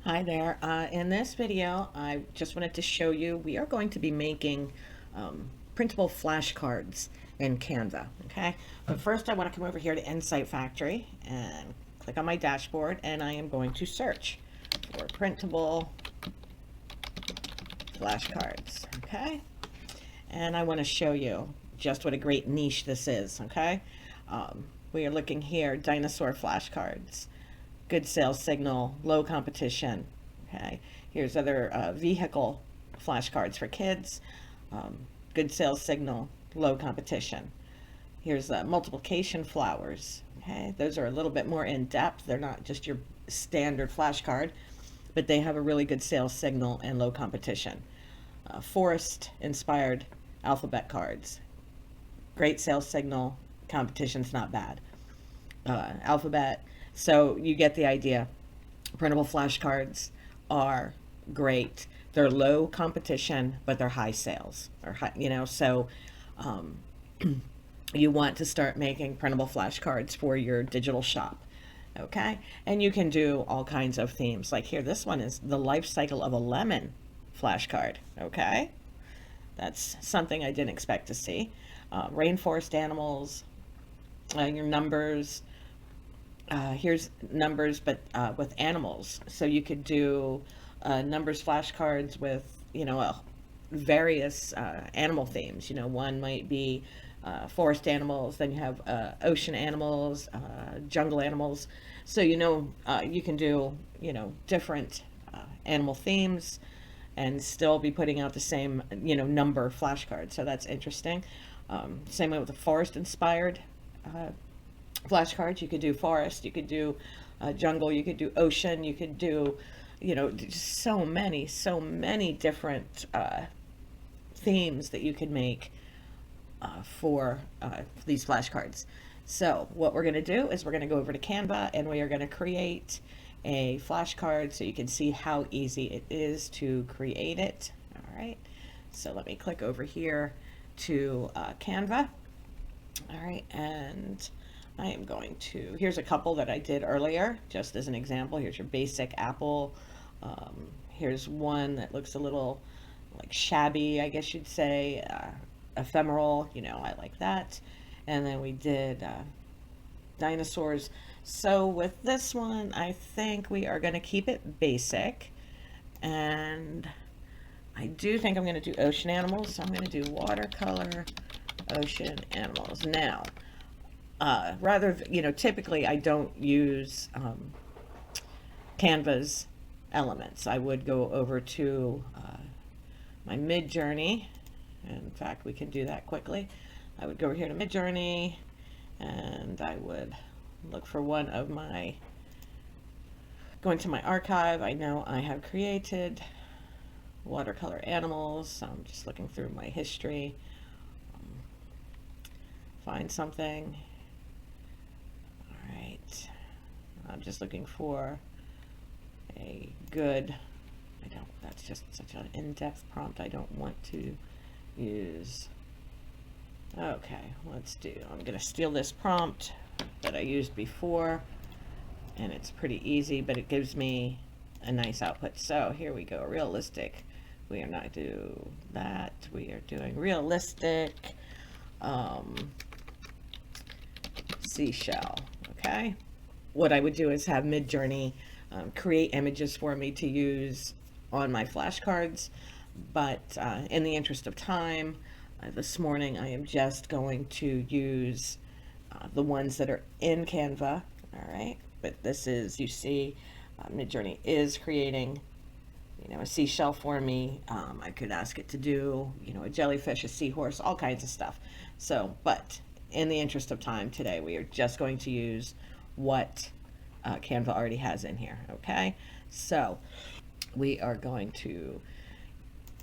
Hi there. In this video, I just wanted to show you we are going to be making printable flashcards in Canva. Okay, but first I want to come over here to Insight Factory and click on my dashboard, and I am going to search for printable flashcards. Okay, and I want to show you just what a great niche this is. Okay, we are looking here, dinosaur flashcards, good sales signal, low competition. Okay, here's other vehicle flashcards for kids, um, good sales signal, low competition. Here's multiplication flowers. Okay, those are a little bit more in depth. They're not just your standard flashcard, but they have a really good sales signal and low competition. Forest inspired alphabet cards, great sales signal, competition's not bad. Alphabet. So you get the idea. Printable flashcards are great. They're low competition, but they're high sales. Or high, so um, you want to start making printable flashcards for your digital shop. Okay, and you can do all kinds of themes. Like here, this one is the life cycle of a lemon flashcard. Okay, that's something I didn't expect to see. Rainforest animals, your numbers, here's numbers, but with animals. So you could do numbers flashcards with, various animal themes. One might be forest animals, then you have ocean animals, jungle animals. So, you can do, different animal themes and still be putting out the same, number flashcards. So that's interesting. Same way with the forest inspired flashcards. You could do forest, you could do jungle, you could do ocean, you could do, just so many different themes that you could make for these flashcards. So what we're going to do is we're going to go over to Canva and we are going to create a flashcard so you can see how easy it is to create it. All right. So let me click over here to Canva. All right. And I am going to, here's a couple that I did earlier, just as an example. Here's your basic apple. Here's one that looks a little like shabby, I guess you'd say, ephemeral, I like that. And then we did dinosaurs. So with this one, I think we are going to keep it basic. And I do think I'm going to do ocean animals. So I'm going to do watercolor ocean animals. Now, typically I don't use Canva's elements. I would go over to my Mid Journey. In fact, we can do that quickly. I would go over here to Mid Journey and I would look for one of my, go into my archive. I know I have created watercolor animals. So I'm just looking through my history. Find something. Right. I'm just looking for a good, that's just such an in-depth prompt. I don't want to use. Okay, I'm going to steal this prompt that I used before, and it's pretty easy, but it gives me a nice output. So here we go, realistic. We are not doing that. We are doing realistic seashell. Okay, what I would do is have Midjourney create images for me to use on my flashcards, but in the interest of time, this morning I am just going to use the ones that are in Canva. All right, but this is, you see, Midjourney is creating a seashell for me. I could ask it to do a jellyfish, a seahorse, all kinds of stuff. So, but in the interest of time today, we are just going to use what Canva already has in here. Okay, so we are going to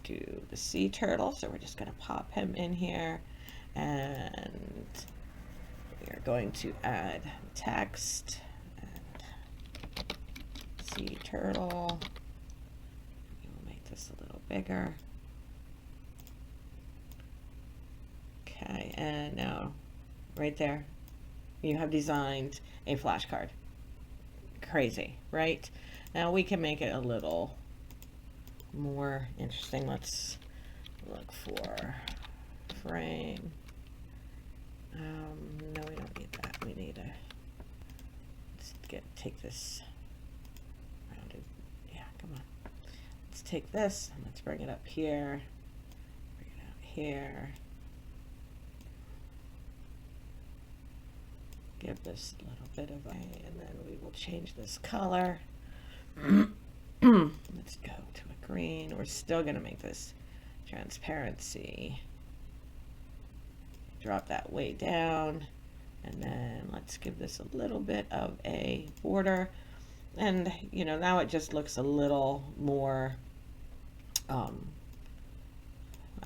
do the sea turtle. So we're just going to pop him in here, and we are going to add text and sea turtle. We'll make this a little bigger. Okay, and now right there, you have designed a flashcard. Crazy, right? Now we can make it a little more interesting. Let's look for frame. No, we don't need that. We need a, let's take this rounded, yeah, come on. Let's take this and let's bring it up here, bring it out here. Give this a little bit of a, and then we will change this color. Let's go to a green. We're still going to make this transparency. Drop that way down, and then let's give this a little bit of a border. And you know, now it just looks a little more I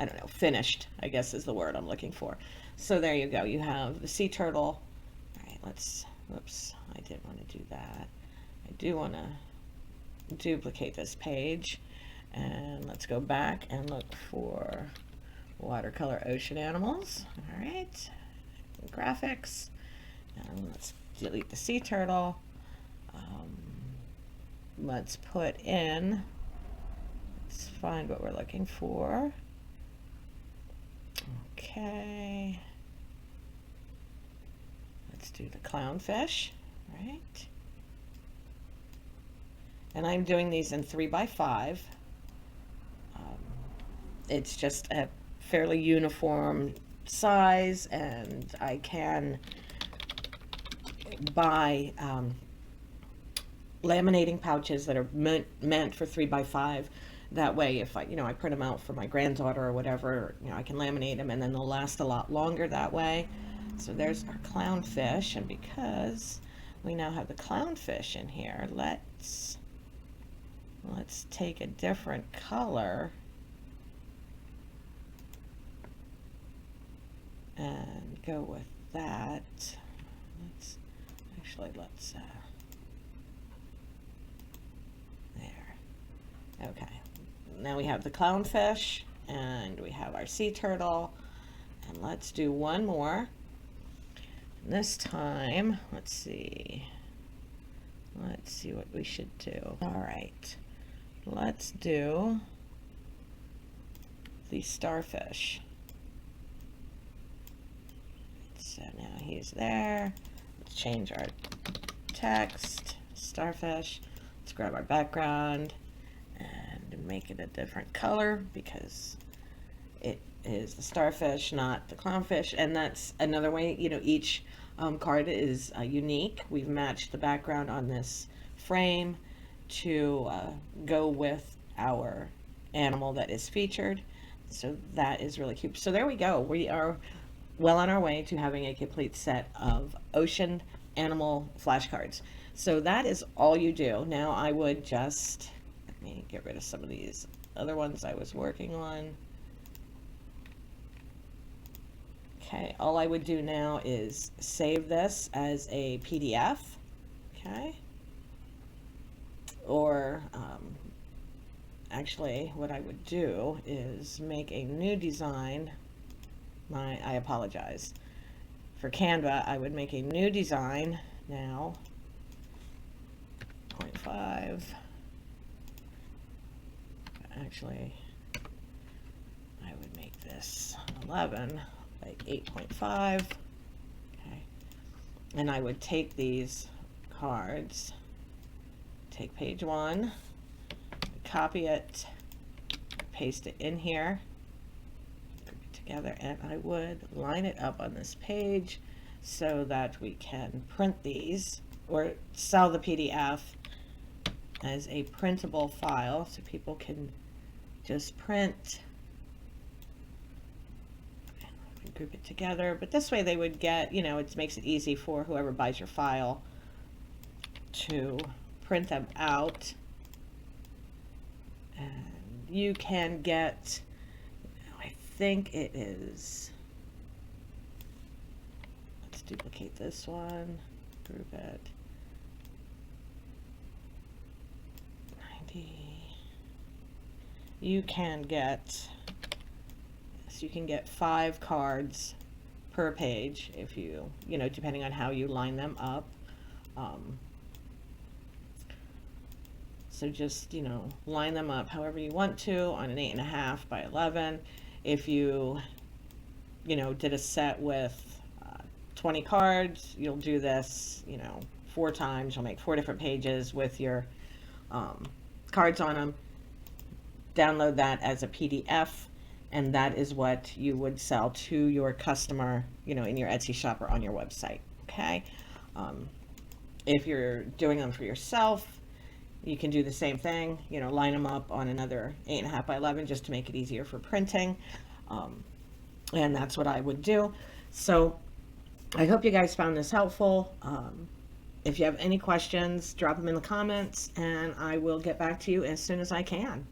don't know, finished, I guess is the word I'm looking for. So there you go. You have the sea turtle. All right, let's, whoops, I didn't want to do that. I do want to duplicate this page, and let's go back and look for watercolor ocean animals. All right, graphics, and let's delete the sea turtle. Let's put in, let's find what we're looking for. Okay, let's do the clownfish, right? And I'm doing these in 3x5. It's just a fairly uniform size, and I can buy laminating pouches that are meant for 3x5. That way, if I print them out for my granddaughter or whatever, I can laminate them, and then they'll last a lot longer that way. So there's our clownfish, and because we now have the clownfish in here, let's take a different color and go with that. Let's there. Okay, now we have the clownfish and we have our sea turtle, and let's do one more. And this time, let's see what we should do. All right, let's do the starfish. So now he's there. Let's change our text, starfish. Let's grab our background and make it a different color because it is the starfish, not the clownfish. And that's another way, each card is unique. We've matched the background on this frame to go with our animal that is featured. So that is really cute. So there we go. We are well on our way to having a complete set of ocean animal flashcards. So that is all you do. Now I would just, let me get rid of some of these other ones I was working on. Okay, all I would do now is save this as a PDF, okay? Or actually what I would do is make a new design. I apologize. For Canva, I would make a new design now, 0.5. Actually, I would make this 11, like 8.5. Okay. And I would take these cards, take page 1, copy it, paste it in here, together, and I would line it up on this page so that we can print these or sell the PDF as a printable file so people can just print and group it together. But this way they would get, it makes it easy for whoever buys your file to print them out. And you can get, I think it is, let's duplicate this one, group it, 90. You can get, so you can get 5 cards per page if you, depending on how you line them up. So just, you know, line them up however you want to on an 8.5 by 11. If you, you know, did a set with 20 cards, you'll do this, you know, 4 times. You'll make 4 different pages with your cards on them. Download that as a PDF, and that is what you would sell to your customer, you know, in your Etsy shop or on your website. Okay. If you're doing them for yourself, you can do the same thing, you know, line them up on another 8.5 by 11 just to make it easier for printing. And that's what I would do. So I hope you guys found this helpful. If you have any questions, drop them in the comments and I will get back to you as soon as I can.